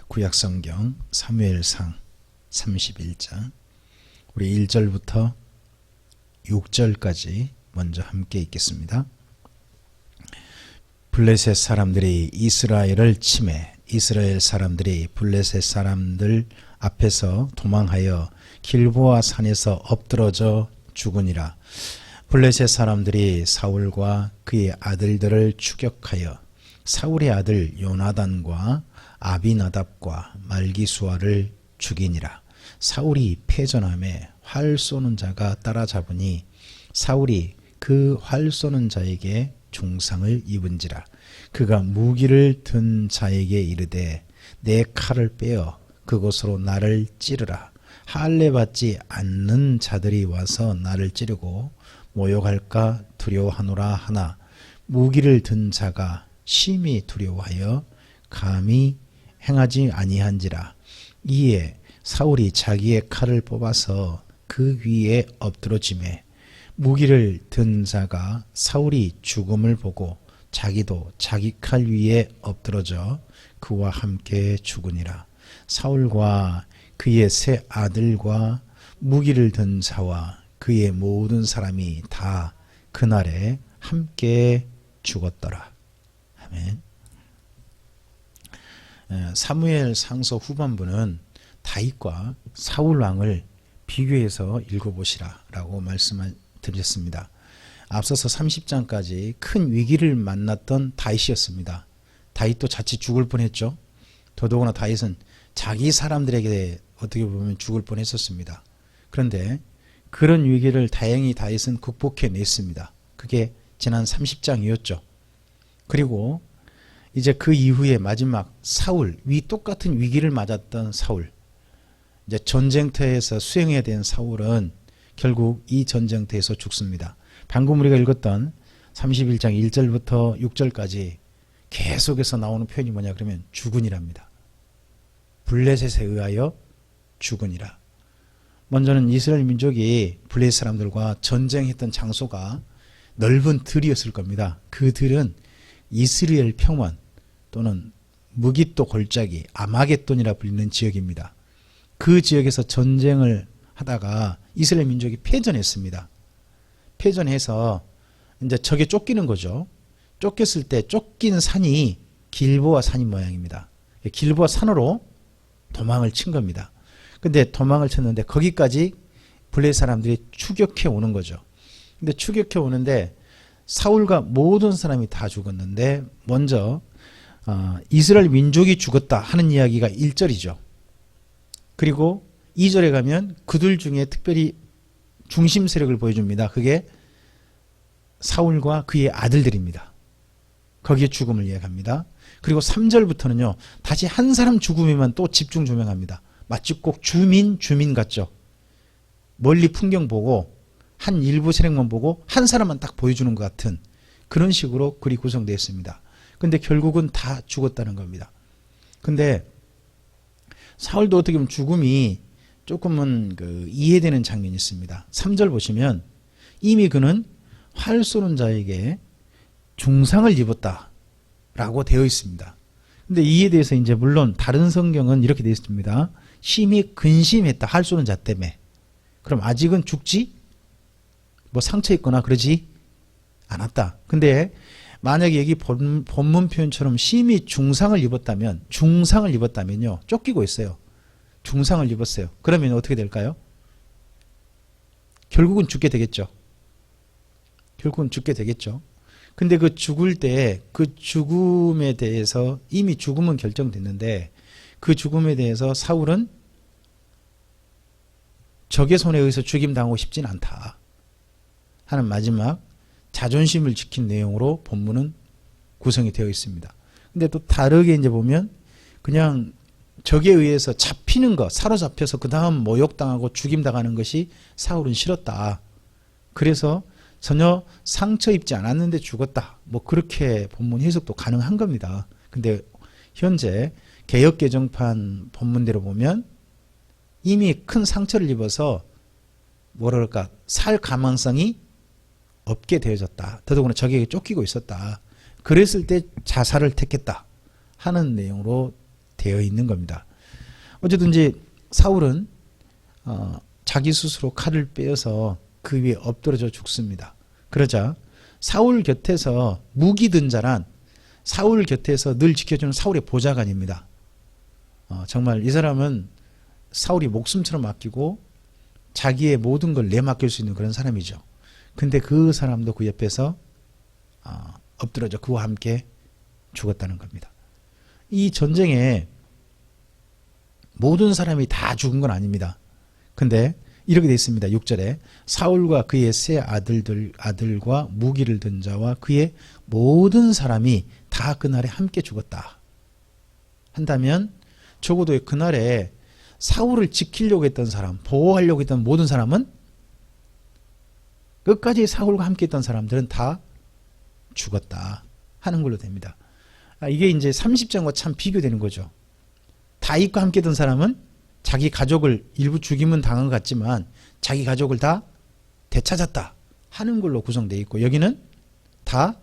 구약성경 사무엘상 31장 우리 1절부터 6절까지 먼저 함께 읽겠습니다. 블레셋 사람들이 이스라엘을 치매 이스라엘 사람들이 블레셋 사람들 앞에서 도망하여 길보아 산에서 엎드러져 죽으니라. 블레셋 사람들이 사울과 그의 아들들을 추격하여 사울의 아들 요나단과 아비나답과 말기수아를 죽이니라. 사울이 패전함에 활 쏘는 자가 따라잡으니 사울이 그 활 쏘는 자에게 중상을 입은지라. 그가 무기를 든 자에게 이르되 내 칼을 빼어 그곳으로 나를 찌르라. 할례 받지 않는 자들이 와서 나를 찌르고 모욕할까 두려워하노라 하나 무기를 든 자가 심히 두려워하여 감히 행하지 아니한지라. 이에 사울이 자기의 칼을 뽑아서 그 위에 엎드러지매 무기를 든 자가 사울이 죽음을 보고 자기도 자기 칼 위에 엎드러져 그와 함께 죽으니라. 사울과 그의 세 아들과 무기를 든 자와 그의 모든 사람이 다 그날에 함께 죽었더라. 아멘. 사무엘 상서 후반부는 다윗과 사울 왕을 비교해서 읽어보시라 라고 말씀드렸습니다. 앞서서 30장까지 큰 위기를 만났던 다윗이었습니다. 다윗도 자칫 죽을 뻔했죠. 더더구나 다윗은 자기 사람들에게 어떻게 보면 죽을 뻔했었습니다. 그런데 그런 위기를 다행히 다윗은 극복해냈습니다. 그게 지난 30장이었죠. 그리고 이제 그 이후에 마지막 사울, 똑같은 위기를 맞았던 사울, 이제 전쟁터에서 수행해야 되는 사울은 결국 이 전쟁터에서 죽습니다. 방금 우리가 읽었던 31장 1절부터 6절까지 계속해서 나오는 표현이 뭐냐 그러면 죽으니랍니다. 블레셋에 의하여 죽으니라. 먼저는 이스라엘 민족이 블레셋 사람들과 전쟁했던 장소가 넓은 들이었을 겁니다. 그 들은 이스라엘 평원 또는 무깃도 골짜기 아마겟돈이라 불리는 지역입니다. 그 지역에서 전쟁을 하다가 이스라엘 민족이 패전했습니다. 패전해서 이제 적에 쫓기는 거죠. 쫓겼을 때 쫓긴 산이 길보아 산인 모양입니다. 길보아 산으로 도망을 친 겁니다. 근데 도망을 쳤는데 거기까지 블레셋 사람들이 추격해 오는 거죠. 근데 추격해 오는데 사울과 모든 사람이 다 죽었는데 먼저 이스라엘 민족이 죽었다 하는 이야기가 1절이죠. 그리고 2절에 가면 그들 중에 특별히 중심 세력을 보여줍니다. 그게 사울과 그의 아들들입니다. 거기에 죽음을 이야기합니다. 그리고 3절부터는요. 다시 한 사람 죽음에만 또 집중 조명합니다. 마치 꼭 주민 같죠. 멀리 풍경 보고 한 일부 세력만 보고 한 사람만 딱 보여주는 것 같은 그런 식으로 글이 구성되어 있습니다. 근데 결국은 다 죽었다는 겁니다. 근데 사울도 어떻게 보면 죽음이 조금은 이해되는 장면이 있습니다. 3절 보시면 이미 그는 활 쏘는 자에게 중상을 입었다라고 되어 있습니다. 근데 이에 대해서 이제 물론 다른 성경은 이렇게 되어 있습니다. 심히 근심했다. 활 쏘는 자 때문에. 그럼 아직은 죽지? 뭐 상처 있거나 그러지 않았다. 근데 만약에 여기 본문 표현처럼 심히 중상을 입었다면요. 쫓기고 있어요. 중상을 입었어요. 그러면 어떻게 될까요? 결국은 죽게 되겠죠. 근데 그 죽을 때 그 죽음에 대해서 이미 죽음은 결정됐는데 그 죽음에 대해서 사울은 적의 손에 의해서 죽임당하고 싶진 않다 하는 마지막 자존심을 지킨 내용으로 본문은 구성이 되어 있습니다. 근데 또 다르게 이제 보면 그냥 적에 의해서 잡히는 것, 사로잡혀서 그 다음 모욕당하고 죽임당하는 것이 사울은 싫었다. 그래서 전혀 상처 입지 않았는데 죽었다. 뭐 그렇게 본문 해석도 가능한 겁니다. 근데 현재 개역개정판 본문대로 보면 이미 큰 상처를 입어서 뭐랄까 살 가망성이 없게 되어졌다. 더더구나 적에게 쫓기고 있었다. 그랬을 때 자살을 택했다 하는 내용으로 되어 있는 겁니다. 어쨌든지 사울은 자기 스스로 칼을 빼어서 그 위에 엎드러져 죽습니다. 그러자 사울 곁에서 무기 든 자란 사울 곁에서 늘 지켜주는 사울의 보좌관입니다. 정말 이 사람은 사울이 목숨처럼 아끼고 자기의 모든 걸 내맡길 수 있는 그런 사람이죠. 근데 그 사람도 그 옆에서 엎드러져 그와 함께 죽었다는 겁니다. 이 전쟁에 모든 사람이 다 죽은 건 아닙니다. 근데 이렇게 되어 있습니다. 6절에 사울과 그의 세 아들과 무기를 든 자와 그의 모든 사람이 다 그날에 함께 죽었다 한다면 적어도 그날에 사울을 지키려고 했던 사람, 보호하려고 했던 모든 사람은 끝까지 사울과 함께 했던 사람들은 다 죽었다 하는 걸로 됩니다. 이게 이제 30장과 참 비교되는 거죠. 다윗과 함께 했던 사람은 자기 가족을 일부 죽임은 당한 것 같지만 자기 가족을 다 되찾았다 하는 걸로 구성되어 있고 여기는 다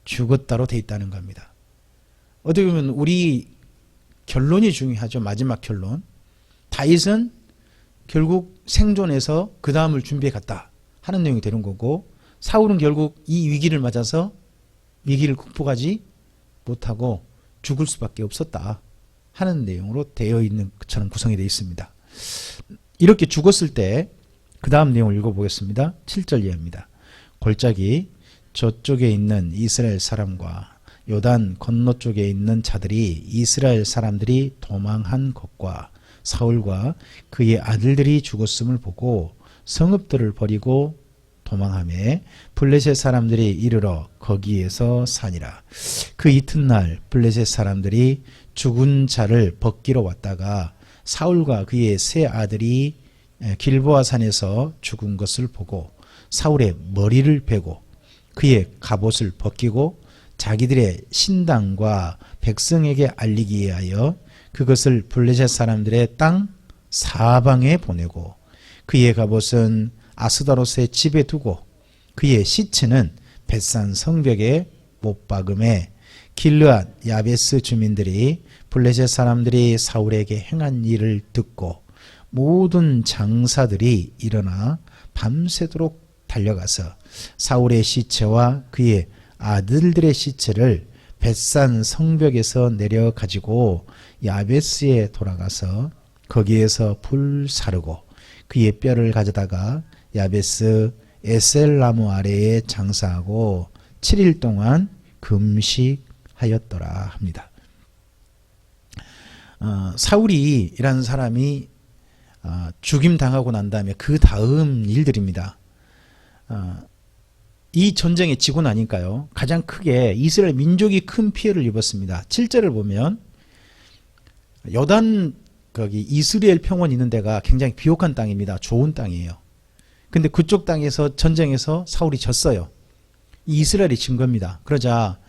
죽었다로 되어 있다는 겁니다. 어떻게 보면 우리 결론이 중요하죠. 마지막 결론. 다윗은 결국 생존해서 그 다음을 준비해 갔다 하는 내용이 되는 거고 사울은 결국 이 위기를 맞아서 위기를 극복하지 못하고 죽을 수밖에 없었다 하는 내용으로 되어 있는 것처럼 구성이 되어 있습니다. 이렇게 죽었을 때 그 다음 내용을 읽어보겠습니다. 7절 이하입니다. 골짜기 저쪽에 있는 이스라엘 사람과 요단 건너쪽에 있는 자들이 이스라엘 사람들이 도망한 것과 사울과 그의 아들들이 죽었음을 보고 성읍들을 버리고 도망하매 블레셋 사람들이 이르러 거기에서 사니라. 그 이튿날 블레셋 사람들이 죽은 자를 벗기러 왔다가 사울과 그의 세 아들이 길보아 산에서 죽은 것을 보고 사울의 머리를 베고 그의 갑옷을 벗기고 자기들의 신당과 백성에게 알리기 위하여 그것을 블레셋 사람들의 땅 사방에 보내고 그의 갑옷은 아스다롯의 집에 두고 그의 시체는 벳산 성벽에 못 박음에 길르앗 야베스 주민들이 블레셋 사람들이 사울에게 행한 일을 듣고 모든 장사들이 일어나 밤새도록 달려가서 사울의 시체와 그의 아들들의 시체를 벳산 성벽에서 내려 가지고 야베스에 돌아가서 거기에서 불 사르고 그의 뼈를 가져다가 야베스 에셀나무 아래에 장사하고 7일 동안 금식하였더라 합니다. 사울이라는 사람이 죽임당하고 난 다음에 그 다음 일들입니다. 이 전쟁에 지고 나니까요 가장 크게 이스라엘 민족이 큰 피해를 입었습니다. 7절을 보면 요단 거기 이스라엘 평원 있는 데가 굉장히 비옥한 땅입니다. 좋은 땅이에요. 근데 그쪽 땅에서 전쟁에서 사울이 졌어요. 이스라엘이 진 겁니다. 그러자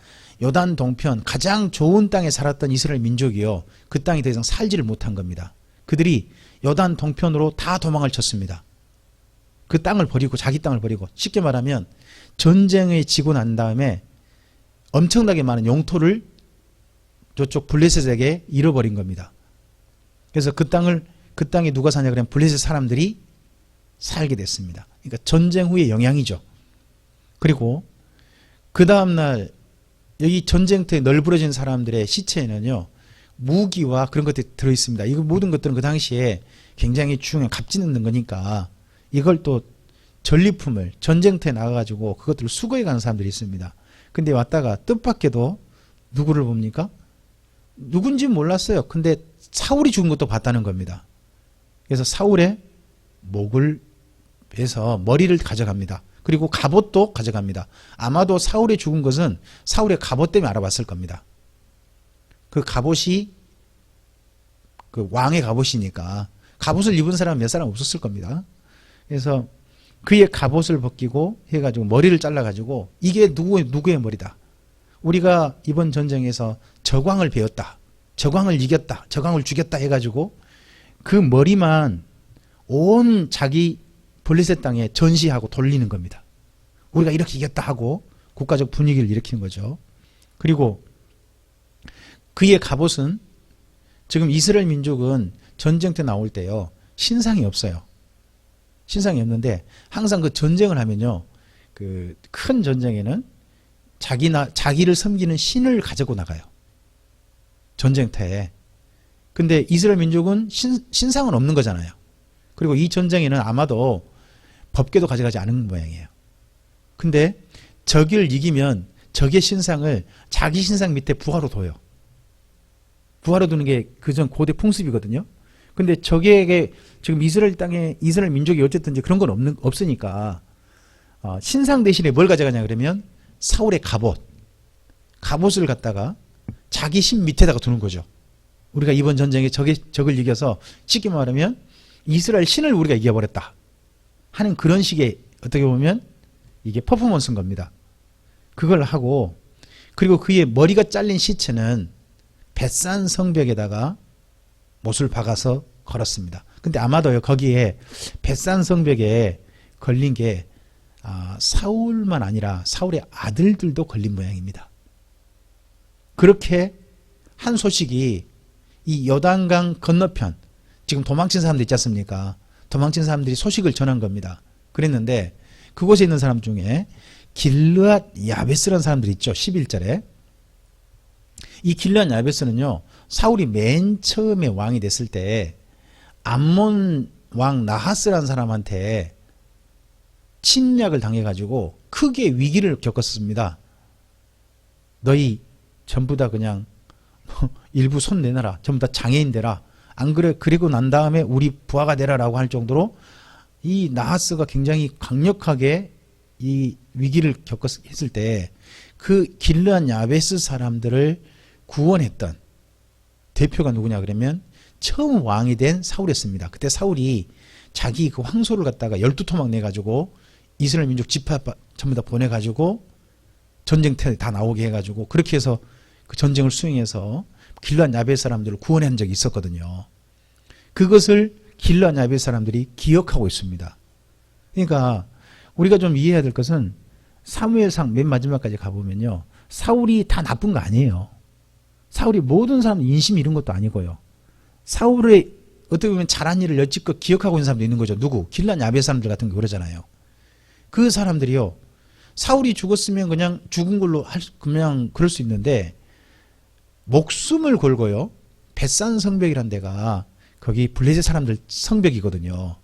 요단 동편 가장 좋은 땅에 살았던 이스라엘 민족이요 그 땅에 더 이상 살지를 못한 겁니다. 그들이 요단 동편으로 다 도망을 쳤습니다. 그 땅을 버리고 자기 땅을 버리고 쉽게 말하면 전쟁에 지고 난 다음에 엄청나게 많은 영토를 저쪽 블레셋에게 잃어버린 겁니다. 그래서 그 땅에 누가 사냐 그러면 블레셋 사람들이 살게 됐습니다. 그러니까 전쟁 후의 영향이죠. 그리고 그 다음날 여기 전쟁터에 널브러진 사람들의 시체에는요 무기와 그런 것들이 들어있습니다. 이 모든 것들은 그 당시에 굉장히 중요한 값지 넣는 거니까 이걸 또 전리품을 전쟁터에 나가가지고 그것들을 수거해 가는 사람들이 있습니다. 근데 왔다가 뜻밖에도 누구를 봅니까? 누군지 몰랐어요. 근데 사울이 죽은 것도 봤다는 겁니다. 그래서 사울의 목을 빼서 머리를 가져갑니다. 그리고 갑옷도 가져갑니다. 아마도 사울이 죽은 것은 사울의 갑옷 때문에 알아봤을 겁니다. 그 갑옷이 그 왕의 갑옷이니까 갑옷을 입은 사람은 몇 사람 없었을 겁니다. 그래서 그의 갑옷을 벗기고 해가지고 머리를 잘라가지고 이게 누구의 머리다. 우리가 이번 전쟁에서 저광을 베었다. 저광을 이겼다. 저광을 죽였다 해가지고 그 머리만 온 자기 블레셋 땅에 전시하고 돌리는 겁니다. 우리가 이렇게 이겼다 하고 국가적 분위기를 일으키는 거죠. 그리고 그의 갑옷은 지금 이스라엘 민족은 전쟁 때 나올 때요. 신상이 없어요. 신상이 없는데 항상 그 전쟁을 하면요. 그 큰 전쟁에는 자기를 섬기는 신을 가지고 나가요. 전쟁터에. 근데 이스라엘 민족은 신상은 없는 거잖아요. 그리고 이 전쟁에는 아마도 법궤도 가져가지 않은 모양이에요. 근데 적을 이기면 적의 신상을 자기 신상 밑에 부하로 둬요. 부하로 두는 게 그전 고대 풍습이거든요. 근데 적에게 지금 이스라엘 땅에 이스라엘 민족이 어쨌든 그런 건 없으니까 신상 대신에 뭘 가져가냐 그러면 사울의 갑옷을 갖다가 자기 신 밑에다가 두는 거죠. 우리가 이번 전쟁에 적을 이겨서 쉽게 말하면 이스라엘 신을 우리가 이겨버렸다 하는 그런 식의 어떻게 보면 이게 퍼포먼스인 겁니다. 그걸 하고 그리고 그의 머리가 잘린 시체는 벳산 성벽에다가 못을 박아서 걸었습니다. 근데 아마도요 거기에 벳산 성벽에 걸린 게 사울만 아니라 사울의 아들들도 걸린 모양입니다. 그렇게 한 소식이 이 요단강 건너편 지금 도망친 사람들 있지 않습니까? 도망친 사람들이 소식을 전한 겁니다. 그랬는데 그곳에 있는 사람 중에 길르앗 야베스라는 사람들이 있죠. 11절에 이 길르앗 야베스는요 사울이 맨 처음에 왕이 됐을 때 암몬 왕 나하스라는 사람한테 침략을 당해가지고 크게 위기를 겪었습니다. 너희 전부 다 그냥 일부 손 내놔라. 전부 다 장애인 되라. 안 그래 그리고 난 다음에 우리 부하가 되라라고 할 정도로 이 나하스가 굉장히 강력하게 이 위기를 겪었을 때 그 길르앗 야베스 사람들을 구원했던 대표가 누구냐 그러면 처음 왕이 된 사울이었습니다. 그때 사울이 자기 그 황소를 갖다가 12토막 내가지고 이스라엘 민족 지파 전부 다 보내가지고 전쟁터에 다 나오게 해가지고 그렇게 해서 그 전쟁을 수행해서 길르앗 야베스 사람들을 구원한 적이 있었거든요. 그것을 길르앗 야베스 사람들이 기억하고 있습니다. 그러니까 우리가 좀 이해해야 될 것은 사무엘상 맨 마지막까지 가보면요. 사울이 다 나쁜 거 아니에요. 사울이 모든 사람 인심 잃은 것도 아니고요. 사울의 어떻게 보면 잘한 일을 여지껏 기억하고 있는 사람도 있는 거죠. 누구? 길르앗 야베스 사람들 같은 거 그러잖아요. 그 사람들이요. 사울이 죽었으면 그냥 죽은 걸로 그냥 그럴 수 있는데 목숨을 걸고요. 벳산 성벽이란 데가 거기 블레셋 사람들 성벽이거든요.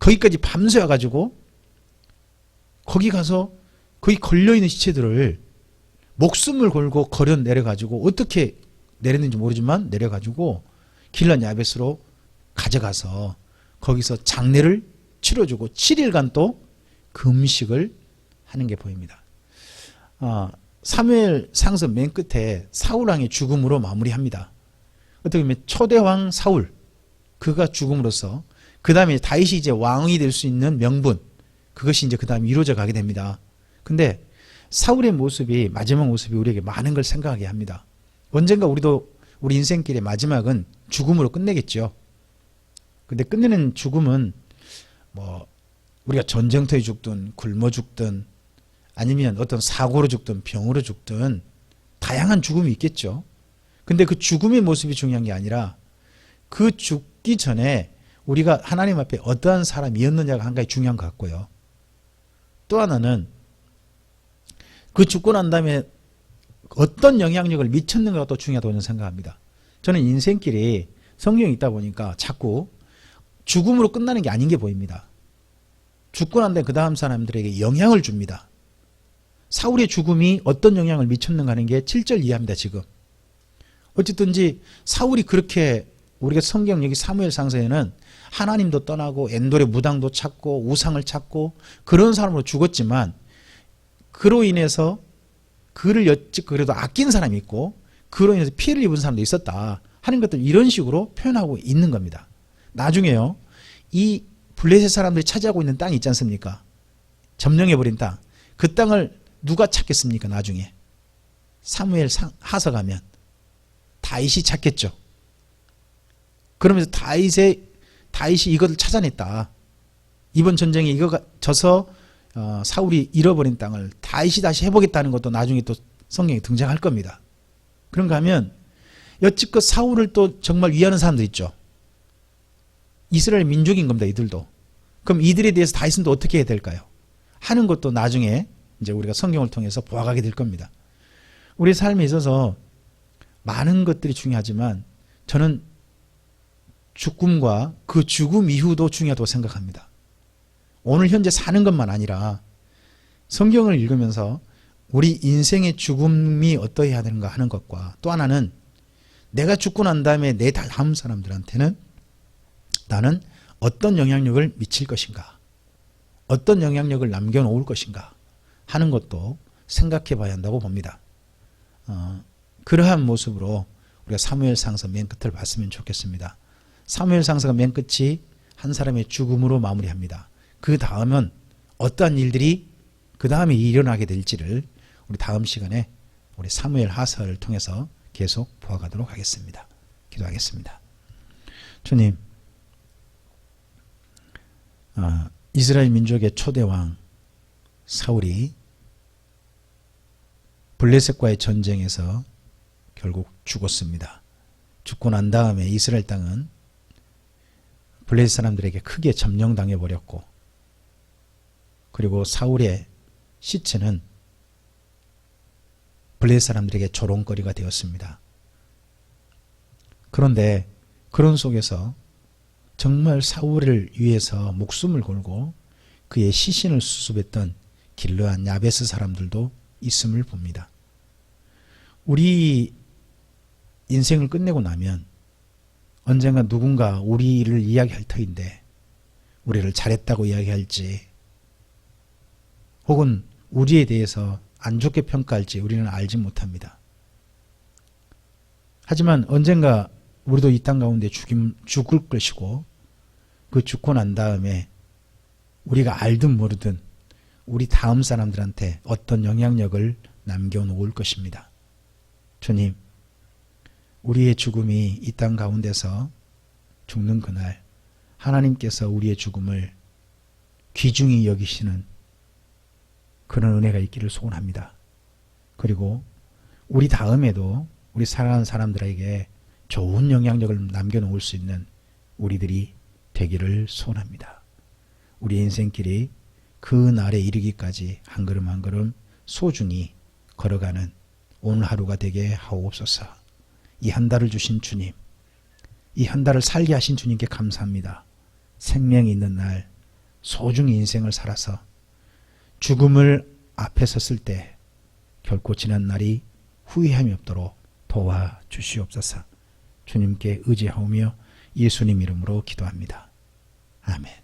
거기까지 밤새 와가지고 거기 가서 거기 걸려있는 시체들을 목숨을 걸고 걸어 내려가지고 어떻게 내렸는지 모르지만 내려가지고 길르앗 야베스로 가져가서 거기서 장례를 치러주고 7일간 또 금식을 하는 게 보입니다. 사무엘 상서 맨 끝에 사울왕의 죽음으로 마무리합니다. 어떻게 보면 초대왕 사울 그가 죽음으로써 그 다음에 다윗이 이제 왕이 될 수 있는 명분 그것이 이제 그 다음에 이루어져 가게 됩니다. 근데 사울의 모습이 마지막 모습이 우리에게 많은 걸 생각하게 합니다. 언젠가 우리도 우리 인생길의 마지막은 죽음으로 끝내겠죠. 근데 끝내는 죽음은 뭐 우리가 전쟁터에 죽든 굶어 죽든 아니면 어떤 사고로 죽든 병으로 죽든 다양한 죽음이 있겠죠. 근데 그 죽음의 모습이 중요한 게 아니라 그 죽기 전에 우리가 하나님 앞에 어떠한 사람이었느냐가 한 가지 중요한 것 같고요. 또 하나는 그 죽고 난 다음에 어떤 영향력을 미쳤는가가 또 중요하다고 저는 생각합니다. 저는 인생길이 성경이 있다 보니까 자꾸 죽음으로 끝나는 게 아닌 게 보입니다. 죽고 난 다음에 그 다음 사람들에게 영향을 줍니다. 사울의 죽음이 어떤 영향을 미쳤는가 하는 게 7절 이해합니다. 지금 어쨌든지 사울이 그렇게 우리가 성경 여기 사무엘상서에는 하나님도 떠나고 엔돌의 무당도 찾고 우상을 찾고 그런 사람으로 죽었지만 그로 인해서 그를 그래도 아낀 사람이 있고 그로 인해서 피해를 입은 사람도 있었다 하는 것들 이런 식으로 표현하고 있는 겁니다. 나중에요. 이 블레셋 사람들이 차지하고 있는 땅이 있지 않습니까? 점령해버린 땅. 그 땅을 누가 찾겠습니까? 나중에. 사무엘 하서 가면 다윗이 찾겠죠. 그러면서 다윗이 이것을 찾아냈다. 이번 전쟁에 이거가 져서 사울이 잃어버린 땅을 다윗이 다시 해보겠다는 것도 나중에 또 성경에 등장할 겁니다. 그런가 하면 여지껏 사울을 또 정말 위하는 사람들 있죠. 이스라엘 민족인 겁니다. 이들도. 그럼 이들에 대해서 다윗은 또 어떻게 해야 될까요? 하는 것도 나중에 이제 우리가 성경을 통해서 보아가게 될 겁니다. 우리 삶에 있어서 많은 것들이 중요하지만 저는 죽음과 그 죽음 이후도 중요하다고 생각합니다. 오늘 현재 사는 것만 아니라 성경을 읽으면서 우리 인생의 죽음이 어떠해야 되는가 하는 것과 또 하나는 내가 죽고 난 다음에 내 다음 사람들한테는 나는 어떤 영향력을 미칠 것인가, 어떤 영향력을 남겨놓을 것인가 하는 것도 생각해 봐야 한다고 봅니다. 그러한 모습으로 우리가 사무엘상서 맨 끝을 봤으면 좋겠습니다. 사무엘상서가 맨 끝이 한 사람의 죽음으로 마무리합니다. 그 다음은 어떠한 일들이 그 다음에 일어나게 될지를 우리 다음 시간에 우리 사무엘 하서를 통해서 계속 보아가도록 하겠습니다. 기도하겠습니다. 주님, 이스라엘 민족의 초대왕 사울이 블레셋과의 전쟁에서 결국 죽었습니다. 죽고 난 다음에 이스라엘 땅은 블레셋 사람들에게 크게 점령당해 버렸고, 그리고 사울의 시체는 블레셋 사람들에게 조롱거리가 되었습니다. 그런데 그런 속에서 정말 사울을 위해서 목숨을 걸고 그의 시신을 수습했던 길르앗 야베스 사람들도 있음을 봅니다. 우리 인생을 끝내고 나면 언젠가 누군가 우리를 이야기할 터인데 우리를 잘했다고 이야기할지 혹은 우리에 대해서 안 좋게 평가할지 우리는 알지 못합니다. 하지만 언젠가 우리도 이 땅 가운데 죽을 것이고 그 죽고 난 다음에 우리가 알든 모르든 우리 다음 사람들한테 어떤 영향력을 남겨놓을 것입니다. 주님, 우리의 죽음이 이 땅 가운데서 죽는 그날 하나님께서 우리의 죽음을 귀중히 여기시는 그런 은혜가 있기를 소원합니다. 그리고 우리 다음에도 우리 사랑하는 사람들에게 좋은 영향력을 남겨놓을 수 있는 우리들이 되기를 소원합니다. 우리 인생길이 그 날에 이르기까지 한 걸음 한 걸음 소중히 걸어가는 오늘 하루가 되게 하옵소서. 이 한 달을 주신 주님, 이 한 달을 살게 하신 주님께 감사합니다. 생명이 있는 날 소중히 인생을 살아서 죽음을 앞에 섰을 때 결코 지난 날이 후회함이 없도록 도와주시옵소서. 주님께 의지하오며 예수님 이름으로 기도합니다. 아멘.